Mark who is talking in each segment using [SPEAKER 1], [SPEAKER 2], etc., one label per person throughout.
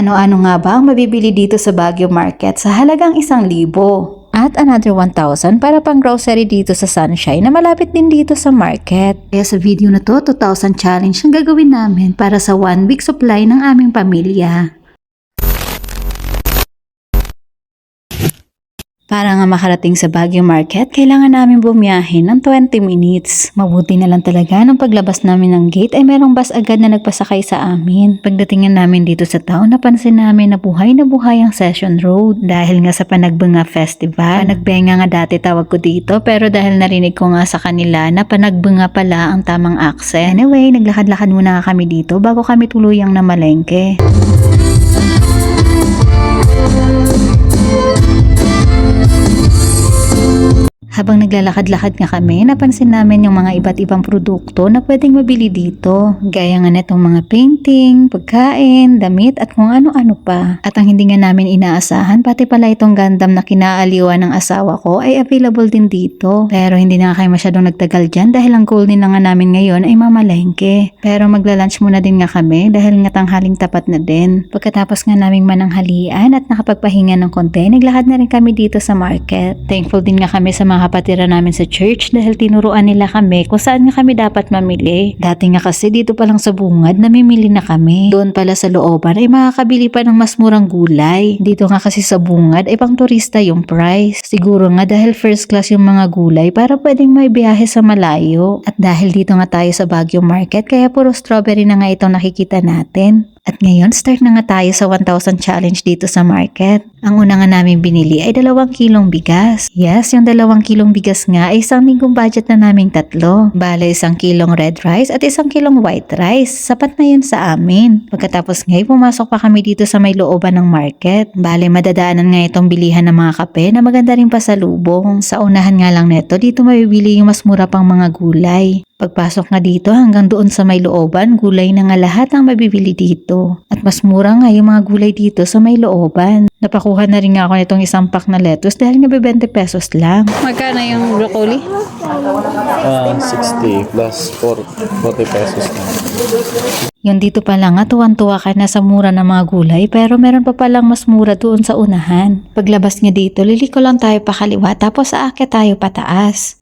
[SPEAKER 1] Ano-ano nga ba ang mabibili dito sa Baguio Market sa halagang 1,000? At another 1,000 para pang grocery dito sa Sunshine na malapit din dito sa market. Kaya sa video na to, 2,000 challenge ang gagawin namin para sa 1 week supply ng aming pamilya. Para nga makarating sa Baguio Market, kailangan namin bumiyahin ng 20 minutes. Mabuti na lang talaga nung paglabas namin ng gate ay merong bus agad na nagpasakay sa amin. Pagdating namin dito sa town, napansin namin na buhay ang Session Road dahil nga sa Panagbunga Festival. Panagbenga nga dati tawag ko dito, pero dahil narinig ko nga sa kanila na Panagbunga pala ang tamang accent. Anyway, naglakad-lakad muna nga kami dito bago kami tuluyang namalengke. Habang naglalakad-lakad nga kami, napansin namin yung mga iba't ibang produkto na pwedeng mabili dito. Gaya nga netong mga painting, pagkain, damit at kung ano-ano pa. At ang hindi nga namin inaasahan, pati pala itong Gundam na kinaaliwan ng asawa ko ay available din dito. Pero hindi na kayo masyadong nagtagal dyan dahil ang goal nila nga namin ngayon ay mamalengke. Pero magla-lunch muna din nga kami dahil nga tanghaling tapat na din. Pagkatapos nga naming mananghalian at nakapagpahinga ng konti, naglakad na rin kami dito sa market. Thankful din nga kami sa mga kapatira namin sa church dahil tinuruan nila kami kung saan nga kami dapat mamili. Dati nga kasi dito pa lang sa bungad namimili na kami. Doon pala sa looban ay makakabili pa ng mas murang gulay. Dito nga kasi sa bungad ay pang turista yung price. Siguro nga dahil first class yung mga gulay para pwedeng may biyahe sa malayo. At dahil dito nga tayo sa Baguio Market kaya puro strawberry na nga itong nakikita natin. At ngayon, start na nga tayo sa 1,000 challenge dito sa market. Ang una nga namin binili ay 2 kilong bigas. Yes, yung 2 kilong bigas nga ay 1 linggong budget na naming 3. Bale, 1 kilong red rice at 1 kilong white rice. Sapat na yun sa amin. Pagkatapos nga, pumasok pa kami dito sa may looban ng market. Bale, madadaanan nga itong bilihan ng mga kape na maganda rin pasalubong. Sa unahan nga lang neto, dito mabibili yung mas mura pang mga gulay. Pagpasok nga dito hanggang doon sa may looban, gulay na nga lahat ang mabibili dito. At mas mura nga yung mga gulay dito sa may looban. Napakuha na rin nga ako nitong isang pack na lettuce dahil nga 20 pesos lang. Magkano yung broccoli?
[SPEAKER 2] 60 plus 40 pesos na.
[SPEAKER 1] Yung dito pa lang nga, tuwan-tuwa ka na sa mura ng mga gulay pero meron pa palang mas mura doon sa unahan. Paglabas nga dito, liliko lang tayo pa kaliwa tapos aakyat tayo pataas.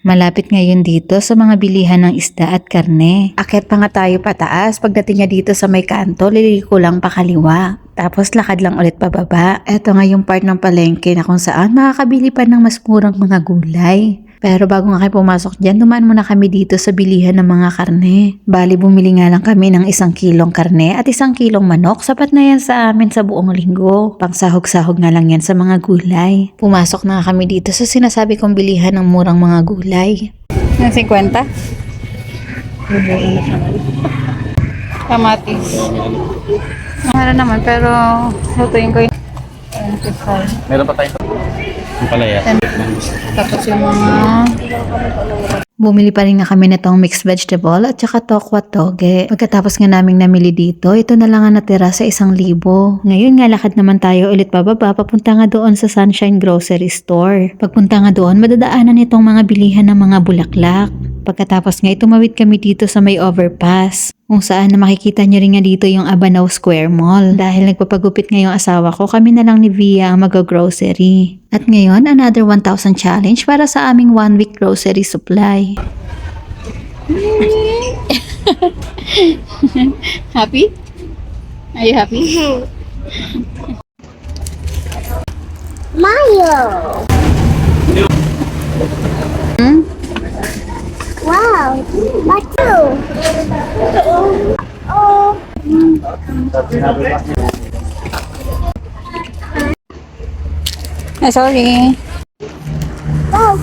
[SPEAKER 1] Malapit ngayon dito sa mga bilihan ng isda at karne. Akyat pa nga tayo pataas. Pagdating nga dito sa may kanto, liliko lang pa kaliwa. Tapos lakad lang ulit pababa. Ito nga yung part ng palengke na kung saan makakabili pa ng mas murang mga gulay. Pero bago nga kayo pumasok dyan, dumaan muna kami dito sa bilihan ng mga karne. Bali, bumili nga lang kami ng 1 kilong karne at 1 kilong manok. Sapat na yan sa amin sa buong linggo. Pangsahog-sahog nga lang yan sa mga gulay. Pumasok na kami dito sa sinasabi kong bilihan ng murang mga gulay. Ng 50? Kamatis. Mahal naman pero lutuin ko yung 25.
[SPEAKER 2] Meron pa tayo. Yung palaya.
[SPEAKER 1] Tapos yung mga... Bumili pa rin nga kami nitong mixed vegetable at saka tokwa toge. Pagkatapos nga naming namili dito, ito na lang ang natira sa 1,000. Ngayon nga lakad naman tayo ulit pababa papunta nga doon sa Sunshine Grocery Store. Pagpunta nga doon, madadaanan itong mga bilihan ng mga bulaklak. Pagkatapos nga tumawid kami dito sa may overpass. Kung saan na makikita nyo rin nga dito yung Abanao Square Mall. Dahil nagpapagupit nga yung asawa ko, kami na lang ni Via ang mag-grocery. At ngayon, another 1,000 challenge para sa aming 1 week grocery supply. Happy? Are you happy?
[SPEAKER 3] Mayo. Wow, batu. Oh.
[SPEAKER 1] Sorry.
[SPEAKER 3] Wow.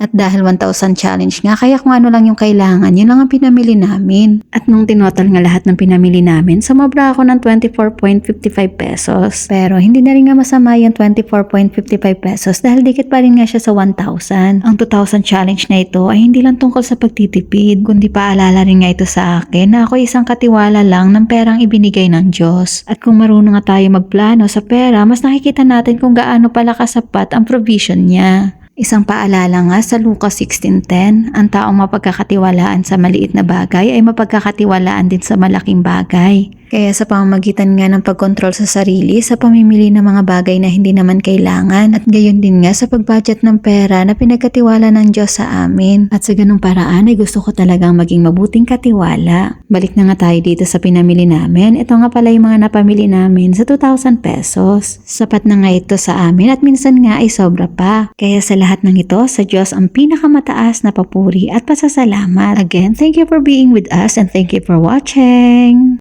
[SPEAKER 1] At dahil 1,000 challenge nga, kaya kung ano lang yung kailangan, yun lang ang pinamili namin. At nung tinotal nga lahat ng pinamili namin, sumobra ako ng 24.55 pesos. Pero hindi na rin nga masama yung 24.55 pesos dahil dikit pa rin nga siya sa 1,000. Ang 2,000 challenge na ito ay hindi lang tungkol sa pagtitipid, kundi paalala rin nga ito sa akin na ako isang katiwala lang ng perang ibinigay ng Diyos. At kung marunong nga tayo magplano sa pera, mas nakikita natin kung gaano pala kasapat ang provision niya. Isang paalala nga sa Lucas 16:10, ang taong mapagkakatiwalaan sa maliit na bagay ay mapagkakatiwalaan din sa malaking bagay. Kaya sa pamamagitan nga ng pagkontrol sa sarili sa pamimili ng mga bagay na hindi naman kailangan at gayon din nga sa pagbudget ng pera na pinagkatiwala ng Diyos sa amin. At sa ganung paraan ay gusto ko talagang maging mabuting katiwala. Balik na nga tayo dito sa pinamili namin. Ito nga pala yung mga napamili namin sa 2,000 pesos. Sapat na nga ito sa amin at minsan nga ay sobra pa. Kaya sa lahat ng ito, sa Diyos ang pinakamataas na papuri at pasasalamat. Again, thank you for being with us and thank you for watching.